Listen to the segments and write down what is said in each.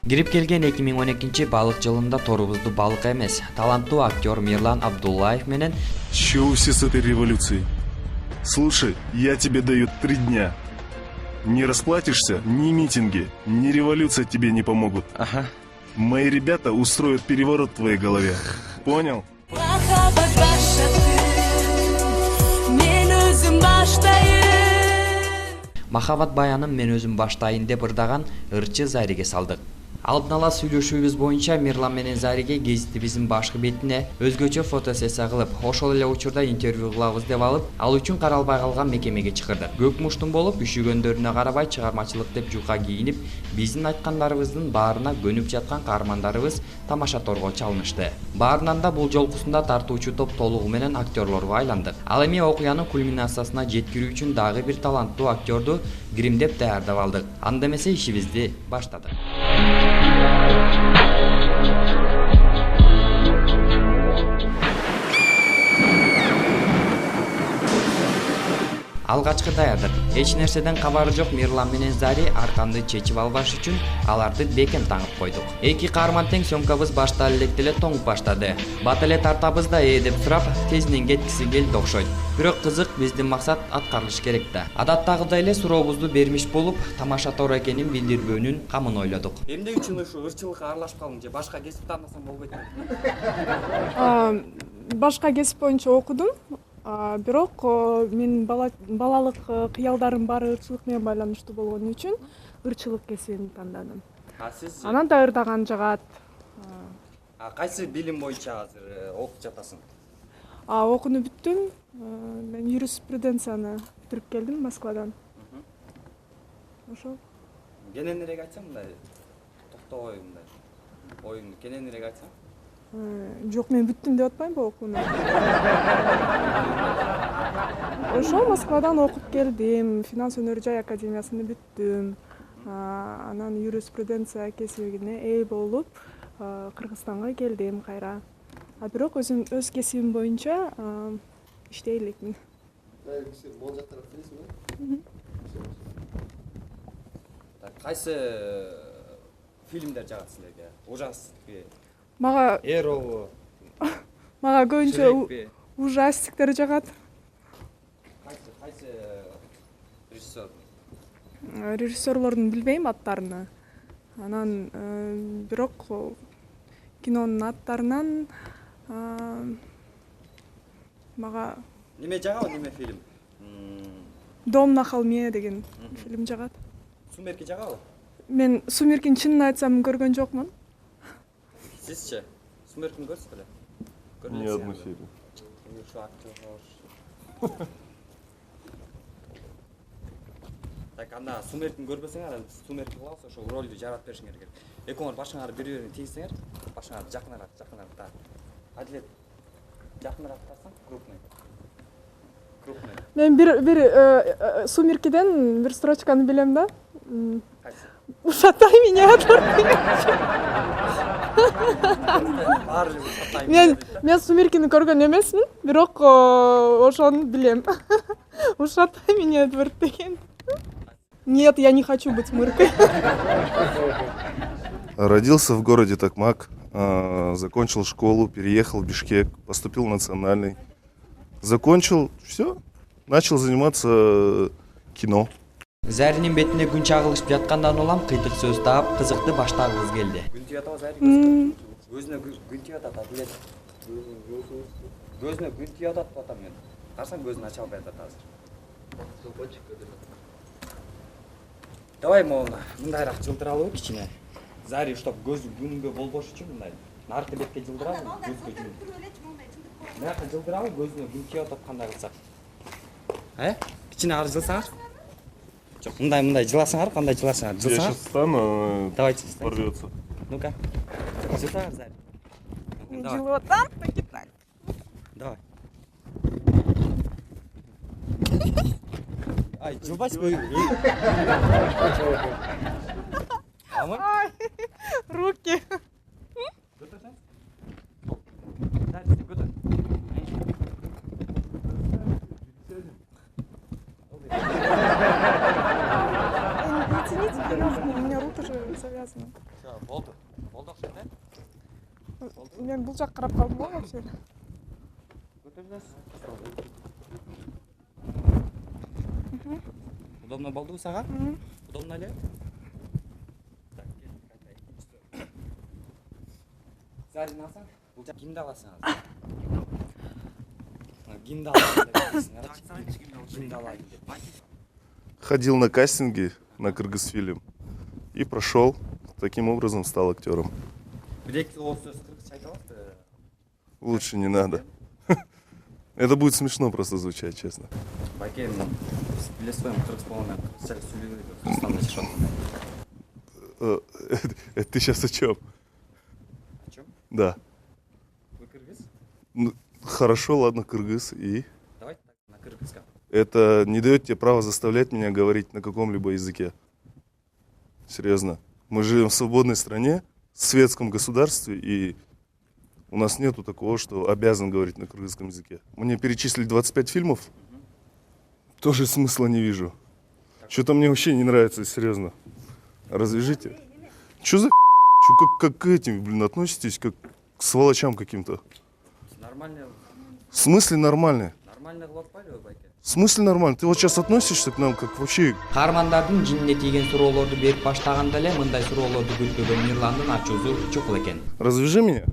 Кирип келген 2012 балык жылында торубузду балык эмес, таланттуу актер Мирлан Абдуллаев менен Чего все с этой революцией? Слушай, я тебе даю 3 дня. Не расплатишься, ни митинги, ни революция тебе не помогут. Ага. Мои ребята устроят переворот в твоей голове. Понял? Махабат баянын мен өзүм баштайын деп ырдаган ырчы Зариге салдык. Алдын ала сүйлөшүүбүз боюнча Мирлан менен Зариге гезитибиздин башкы бетине өзгөчө фотосессия кылып, ошол эле учурда интервью кылабыз деп алып, ал үчүн каралбай калган мекемеге чакырдык. Көк муштун болуп, үшүгөндөрүнө карабай чыгармачылык деп жука кийинип, биздин айткандарыбыздын баарына көнүп жаткан каармандарыбыз тамаша торго чалынышты. Баарынан да бул жолкусунда тартуучу топ толугу менен актерлорго айландык. Ал эми окуянын кульминациясына жеткирүү үчүн дагы бир таланттуу актерду гримдеп даярдап алдык. Анда эмесе ишибизди баштадык. Алгачкы даярдык. Эч нерседен кабары жок Мирлан менен Зари арканды чечип албаш үчүн аларды бекем таңып койдук. Эки каарман тең сөмкабыз башта эле тоңуп баштады. Бат эле тартабыз да деп сурап, тезинен кеткиси келди окшойт. Бирок кызык, биздин максат аткарылыш керек да. Адаттагыдай эле сурообузду бермиш болуп, тамаша тор экенин билдирбөөнүн камын ойлодук. Эмне үчүн ушу ырчылыкка аралашып калдың же башка кесип тандасаң болбойт? Башка кесип боюнча окудум. Бирок мен балалык кыялдарым баары ырчылык менен байланыштуу болгон үчүн ырчылык кесибин тандадым. Сиз Анан да ырдаган жагат. Кайсы билим боюнча азыр окуп жатасың? Окууну бүттүм. Мен юриспруденцияны бүтүрүп келдим Москвадан. Ошол. Кененирээк айтсаң мындай токтобой мындай. Оюңду кененирээк айтсаң? Жок, мен бүттүм деп атпаймынбы окууну? Ошол Москвадан окуп келдим. Финанс өнөр жай академиясын бүттүм. Анан юриспруденция кесибине ээ болуп, Кыргызстанга келдим кайра. Бирок өз кесибим боюнча иштей элекмин. Кайсы фильмдер жагат силерге? Ужастикпи? Мага көбүнчө ужастиктер жагат. Кайсы режиссер? Режиссерлордун билбейм аттарын. Анан бирок кинонун аттарынан мага Неме жагабы, неме фильм? Дом на холме деген фильм жагат. Сумерки жагабы? Мен Сумеркини чынын айтсам көргөн жокмун. Сизчи? Сумеркини көрсүз беле? Ни одну серию. Так, анда Сумеркини көрбөсөңөр, анда Сумерки кылабыз, ошол ролду жаратып беришиңер керек. Экөөңөр башыңарды бири-бирине тийсеңер, башыңарды жакыныраак. Адилет жакыныраак тарсаң, крупный. Мен бир Сумеркиден бир строчканы билем да. Кайсы? Ушатай меня, Мен Сумеркини көргөн эмесмин, бирок ошону билем. Ушатай меня, Эдвард деген. Нет, я не хочу быть мыркой. Родился в городе Токмак, закончил школу, переехал в Бишкек, поступил в национальный. Закончил, все, начал заниматься кино. Заринин бетине күн чагылышып жаткандан улам кыйтык сөз таап, кызыкты баштагыбыз келди. Күн тип атабы Зари? Көзүнө күн тип атат, Адилет. Көзүнө күн тип атат деп атам мен. Карасаң көзүн ача албай атат азыр. Давай мындайраак жылдыралыбы кичине. Зари уштап көзү күнгө болбош үчүн мындай наркы бетке жылдырабы, көзгө жылдырабы. Мынакы жылдырабы, көзүнө күн тип атат кандай кылсак? Кичине ары жылсаңар? Жок, мындай жыласаңар, кандай жыласаңар? Я сейчас встану, Давайте, порвется. Ну-ка. Жылсаңар, Зари. Жылытам, таки так. Давай. Ай, жылбайсың бö. Ай, руки. Götürsen. Zaри, götür. Извините, пожалуйста, у меня руки же завязаны. Болду. Болду окшойт э? Мен бул жакка карап калдым го вообще. Удобно болдубу сага? Удобно эле? Так, кел, кайтайын. Зарин алсаң, бул жак кимди аласыңыз? Кимди алайын деп айтасыңарчы? Кимди алайын деп. Ходил на кастинги на Кыргызфильм и прошел. Таким образом стал актером. Бир-эки ооз сөз кыргызча айта аласызбы? Лучше не надо. Это будет смешно просто звучать, честно. Байке, биз биле своем кыргыз болгондон кыргызча сүйлөбөйт, Кыргызстанда жашап атат. Это ты сейчас о чем? О чём? Да. Вы кыргыз? Ну, хорошо, ладно, кыргыз. И Давайте так, на кыргызском. это не дает тебе права заставлять меня говорить на каком-либо языке. Серьезно. Мы живем в свободной стране, в светском государстве, и у нас нету такого, что обязан говорить на кыргызском языке. Мне перечислили 25 фильмов, тоже смысла не вижу. Что-то мне вообще не нравится, серьезно. Развяжите. Что за фигня? Чё, как к этим, блин, относитесь, как к сволочам каким-то? Нормально, В смысле нормальный? нормально кылып атпайлыбы байке? В смысле нормально? Ты вот сейчас относишься к нам как вообще... Каармандардын жинине тийген суроолорду берип баштаганда эле мындай суроолорду күтпөгөн Мирландын ачуусу чукул экен. Развяжи меня.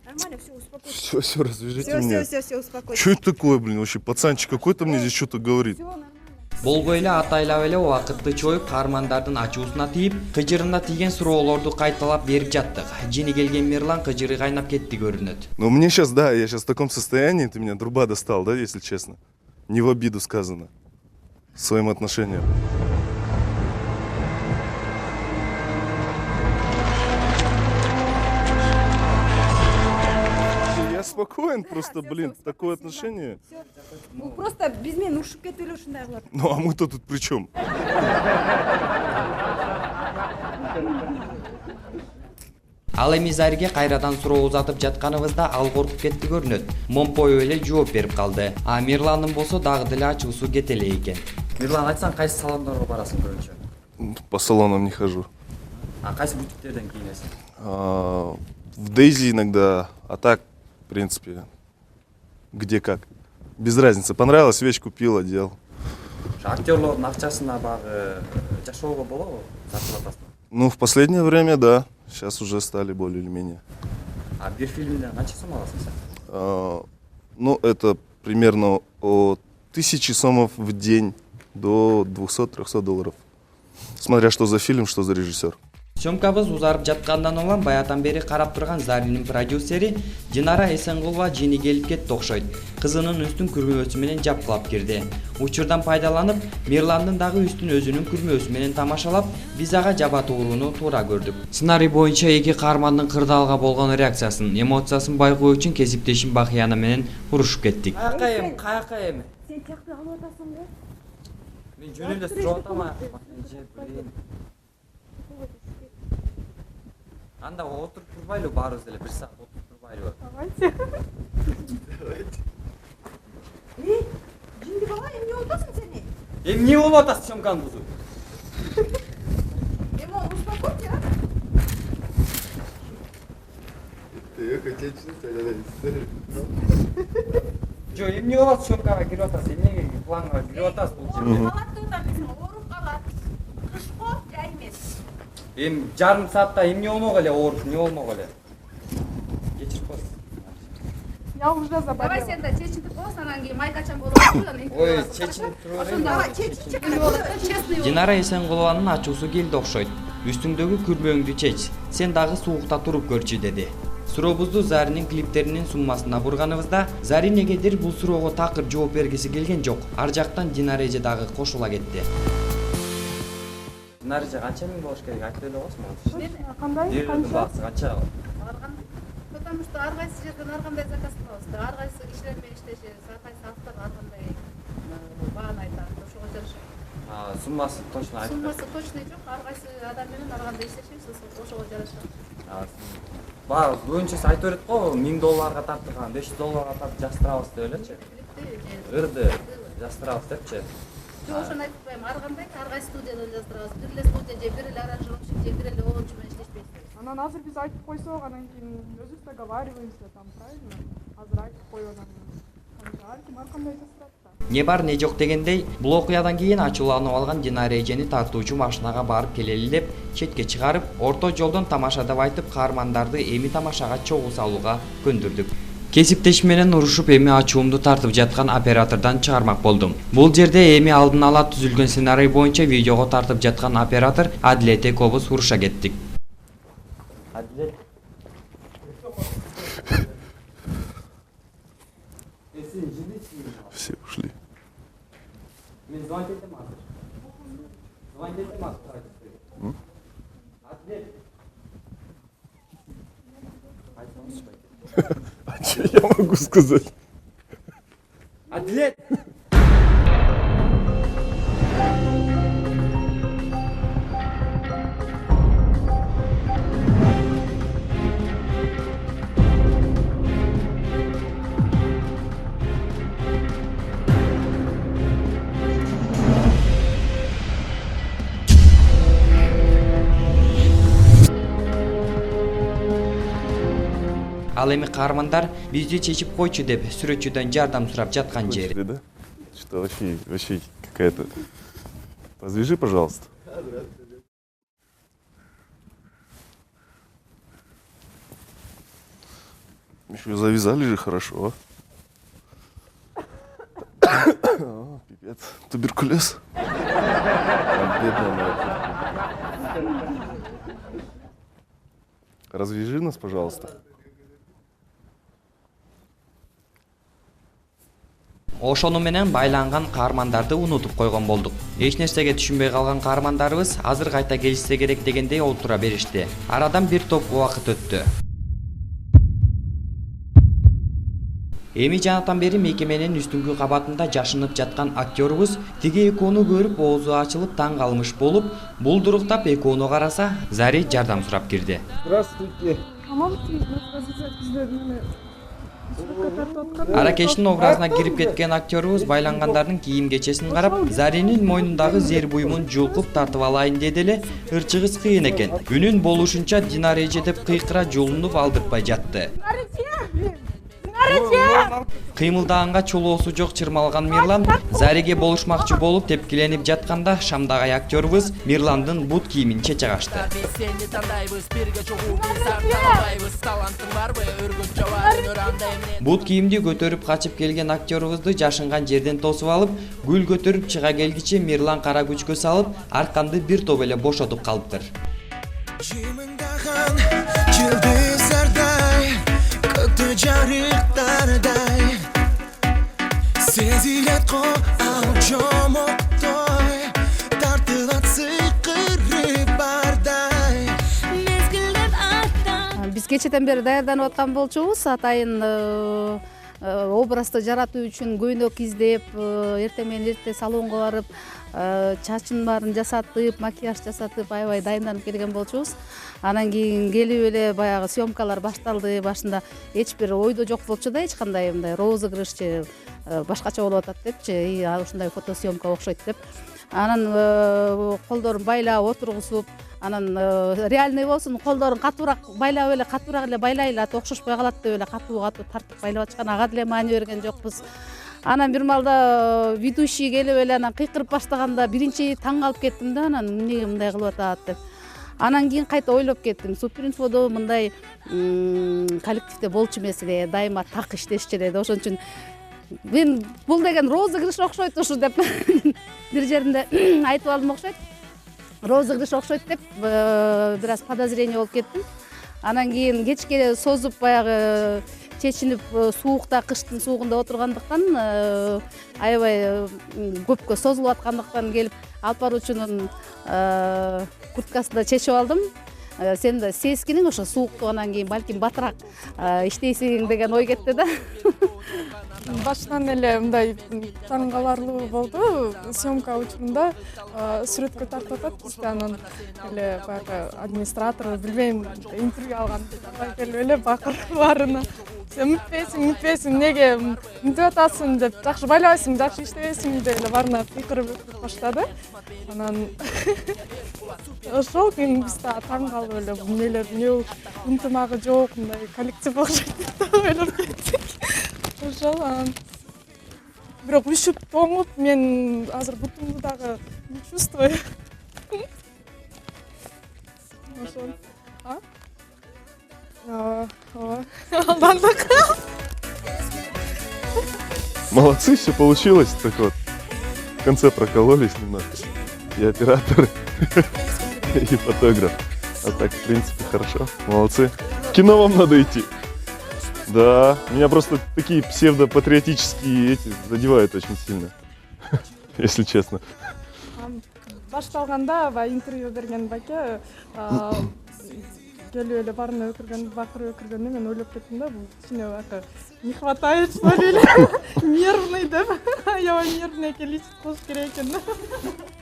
Нормально, все, успокойся. Все, развяжите меня. Все, успокойся. Что это такое, блин, вообще? Пацанчик какой-то мне здесь что-то говорит. Болбой эле атайлап эле убакытты чоюп каармандардын ачуусуна тийип, кыжырына тийген суроолорду кайталап берип жаттык. Жини келген Мирлан кыжыры кайнап кетти көрүнөт. Но мне сейчас, да, я сейчас в таком состоянии, ты меня труба достал, да, если честно. Не в обиду сказано. Своим отношениям. Я спокоен, просто, блин, такое отношение. Ну, просто без меня ушиб кетип эле ушундай кылат. Ну а мы-то тут при чем? Ал эми Зариге кайрадан суроо узатып жатканыбызда ал коркуп кетти көрүнөт. Момпой эле жооп берип калды. А Мирландын болсо дагы деле ачуусу кете эле экен. Мирлан, айтсаң кайсы салондорго барасың көбүнчө? По салонам не хожу. А кайсы бутиктерден кийинесиң? В Дейзи иногда, а так, в принципе, где как. Без разницы. Понравилось, вещь купил, одел. Актерлордун акчасына багы жашоого болобу? Сатып атасың. Ну, в последнее время, да. Сейчас уже стали более или менее. А бир фильмден канча сом аласың сен? Ну, это примерно от 1000 сомов в день до 200-300 долларов. Смотря что за фильм, что за режиссер. Съемкабыз узарып жаткандан улам баятан бери карап турган Заринин продюсери Динара Эсенгулова жини келип кетти окшойт. Кызынын үстүн күрмөөсү менен жапкылап кирди. Учурдан пайдаланып, Мирландын дагы үстүн өзүнүн күрмөөсү менен тамашалап, биз ага жаба тууруну туура көрдүк. Сценарий боюнча эки каармандын кырдаалга болгон реакциясын, эмоциясын байкоо үчүн кесиптешим Бакыяна менен урушуп кеттик. Каяка эми? Сен тияқты алып атасың ба? Мен жөн эле сурап атам. Анда отуруп турбайлы баарыбыз эле 1 саат отуруп турбайлы. Давайте. Жинди бала, эмне болуп атасың сени? Эмне болуп атасың съемканын бузуп? Успокойся, а? Жо, эмне болуп атасың съемкага кирип атасың? Эмнеге планга кирип атасың бул жерге? Калат деп атасың, ооруп калат. Кыш го, жай эмес. Эми жарым саатта эмне болмок эле, ооруп, эмне болмок эле? Кечирип коесуң. Я уже Давай заболела. сен да чечинтип коесуң, анан кийин майкачан болуп атып. Ой, чечинип туруп берейин. Честный. Динара Эсенгулованын ачуусу келди окшойт. Үстүңдөгү күрмөөңдү чеч. Сен дагы суукта туруп көрчү деди. Сурообузду Заринин клиптеринин суммасына бурганыбызда, Зарин эгедир бул суроого такыр жооп бергиси келген жок. Ар жактан Динара эже дагы кошула кетти. Динара эже канча миң болуш керек? Айтып эле коесуң. Кандай? Жердин Канча? баасы канча? Потому что ар кайсы жерден ар кандай заказ кылабыз. Ар кайсы кишилер менен иштешебиз, ар кайсы автор ар кандай бааны айтат. Ошого жараша. Суммасы точно айтты. Суммасы точный жок, ар кайсы адам менен ар кандай иштешебиз, ошого жараша. Баягы көбүнчөсү айтып берет го, $1000 тартылган, $500 тартып жастырабыз деп элечи. Ырды жастырабыз депчи. Жок, ошону айтып коем, ар кандай, ар кайсы студиядан жаздырабыз. Бир эле студия же бир эле аранжировщик же бир эле оончу менен иштешпейбиз. Анан азыр биз айтып койсок, анан кийин өзүбүз договариваемся там, правильно? Азыр айтып коюп анан ар ким ар кандай жасырат да. Не бар не жок дегендей, бул окуядан кийин ачууланып алган Динара эжени тартуучу машинага барып келели деп четке чыгарып, орто жолдон тамаша деп айтып каармандарды эми тамашага чогуу салууга көндүрдүк. Кесиптешим менен урушуп эми ачуумду тартып жаткан оператордон чыгармак болдум. Бул жерде эми алдын ала түзүлгөн сценарий боюнча видеого тартып жаткан оператор Адилет экөөбүз уруша кеттик. Адилет. Все ушли. Мен звонить этем азыр. Звонить этем азыр. Адилет. А что я могу сказать? Адилет. Ал эми каармандар бизди чечип койчу деп сүрөтчүдөн жардам сурап жаткан жери. Да? Что вообще какая-то... Позвяжи, пожалуйста. Еще завязали же хорошо. О, пипец. Туберкулез. Бедная моя. Развяжи нас, пожалуйста. Ошону менен байланган каармандарды унутуп койгон болдук. Эч нерсеге түшүнбөй калган каармандарыбыз азыр кайта келишсе керек дегендей олтура беришти. Арадан бир топ убакыт өттү. Эми жанатан бери мекеменин үстүңкү кабатында жашынып жаткан актёрубуз тиги экөөнү көрүп оозу ачылып таң калмыш болуп, булдуруктап экөөнү караса, Зари жардам сурап кирди. Здравствуйте. А можете рассказать бизде Аракештин образына кирип кеткен актёрубуз байлангандардын кийим кечесин карап, Заринин мойнундагы зер буюмун жулкуп тартып алайын деди эле, ырчыгыз кыйын экен. Үнүн болушунча Динара эже деп кыйкыра жолунуп алдыртпай жатты. Кыймылдаганга чулоосу жок чырмалган Мирлан Зариге болушмакчы болуп тепкиленип жатканда Шамдагы актёрубуз Мирландын бут кийимин чечагашты. Бут кийимди көтөрүп качып келген актёрубузду жашынган жерден тосуп алып, гүл көтөрүп чыга келгиче Мирлан кара күчкө салып, арканды бир топ эле бошотуп калыптыр. Жарыктардай сезилет го алжомоктой тартылат сыйкыры бардай мезгилден арттан. Биз кечеден бери даярданып аткан болчубуз. Атайын образды жаратуу үчүн көйнөк издеп, эртең менен эрте салонго барып, чачын баарын жасатып, макияж жасатып, аябай дайынданып келген болчубуз. Анан кийин келип эле баягы съемкалар башталды. Башында эч бир ойдо жок болчу да, эч кандай мындай розыгрыш же башкача болуп атат депчи, ушундай фотосъемка окшойт деп. Анан колдорун байлап отургузуп, анан реальный болсун, колдорун катуураак байлап эле, катуураак эле байлайлы, окшошпой калат деп эле катуу тартып байлап атышкан. Ага деле маани берген жокпуз. Анан бир маалда ведущий келип эле анан кыйкырып баштаганда биринчи таң калып кеттим да, анан эмнеге мындай кылып атат деп. Анан кийин кайта ойлоп кеттим. Суперинфодо мындай коллективде болчу эмес эле, дайыма так иштешчү эле. Ошон үчүн мен бул деген розыгрыш окшойт ушу деп бир жеринде айтып алдым окшойт. Розыгрыш окшойт деп бир аз подозрение болуп кеттим. Анан кийин кечке созуп баягы чечинип суукта, кыштын суугунда отургандыктан аябай көпкө созулуп аткандыктан келип алып баруучунун курткасында чечип алдым. сен да сезгиниң ошо сууктугунан кийин балким батыраак иштейсиң деген ой кетти да. Башынан эле мындай таң каларлуу болду. Съемка учурунда сүрөткө тартып атат бизди, анан эле баягы администратор билбейм интервью алган келип эле бакырып баарына сен мүнтпейсиң, неге мүнтүп атасың деп, жакшы байлабайсың, жакшы иштебейсиң деп эле баарына кыйкырып баштады. Анан ошол күн биз да таң калып эле эмнелер, эмне ынтымагы жок, мындай коллектив окшойт деп ойлоп кеттик. Ошол бирок үшүп тоңуп, мен азыр бутумду дагы не чувствую. Ошол. Алдандык. Молодцы, все получилось. Так вот, в конце прокололись немножко. И оператор, и фотограф. А так, в принципе, хорошо. Молодцы. В кино вам надо идти. Да, меня просто такие псевдопатриотические эти задевают очень сильно, если честно. Башталганда интервью берген баке келип эле баарына бакырып өкүргөндө мен ойлоп кеттим да, бул кичине бака не хватает что ли, нервный деп. Аябай нервный келип кылыш керек экен да.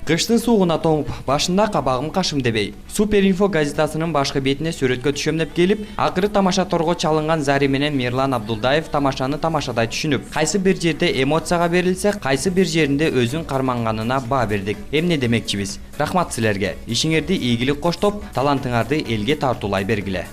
Кыштын суугуна тоңуп, башында кабагым кашым дебей, Супер Инфо газетасынын башкы бетине сүрөткө түшөм деп келип, акыры тамаша торго чалынган Зари менен Мирлан Абдулдаев тамашаны тамашадай түшүнүп, кайсы бир жерде эмоцияга берилсе, кайсы бир жеринде өзүн карманганына баа бердик. Эмне демекчибиз? Рахмат силерге. Ишиңерди ийгилик коштоп, талантыңарды элге тартуулай бергиле.